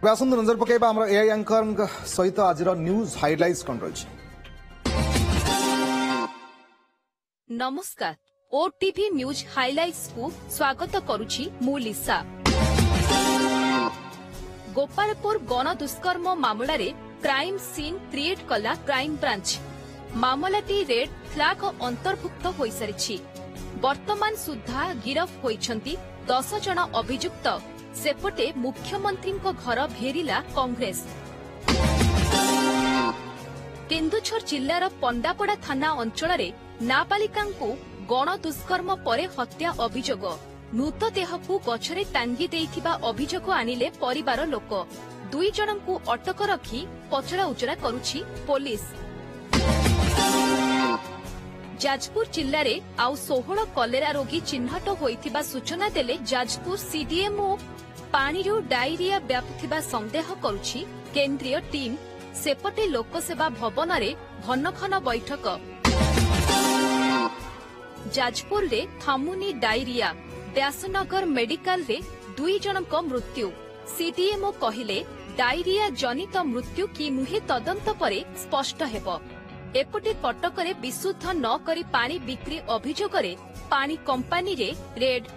आसतु नजर पकेबा हमर AI anchor सहित आज न्यूज हाइलाइट्स कोन रही। नमस्कार, ओटीवी न्यूज हाइलाइट्स को स्वागत करुछि मु लिसा। गोपालपुर गण दुष्कर्म मामला रे क्राइम सीन क्रिएट कला क्राइम ब्रांच। मामलाटी रेड फ्लैग अंतर्भुक्त होई सारिछि। वर्तमान सुद्धा गिरफ होइछंती 10 जन अभियुक्त। सेपटे मुख्यमंत्री घर भेरिला कांग्रेस। केन्दुझर जिल्लार पंडापड़ा थाना अंचल नाबालिका गण दुष्कर्म परे हत्या अभियोग। मृतदेह को गछरे टांगी देइथिबा अभियोग आनिले परिवार लोक। 2 जनंकु अटक रखी पचरा उचरा करुछि पुलिस। जाजपुर जिल्ला रे आउ 16 कलेरा रोगी चिन्हट होइथिबा सूचना देले जाजपुर सीडीएमओ। पानीरू डायरिया व्यापुथिबा संदेह करुछि केंद्रीय टीम। सेपटे लोकसेवा भवन रे घनघन बैठक। जाजपुर रे थामुनी डायरिया। व्यासनगर मेडिकल रे 2 जनक मृत्यु। सीडीएमओ कहिले डायरिया जनित मृत्यु कि नुहे तदंत परे स्पष्ट हेबो। एपटे कटक रे विशुद्ध न करी पानी बिक्री अभियोग रे पानी कंपनी रे रेड।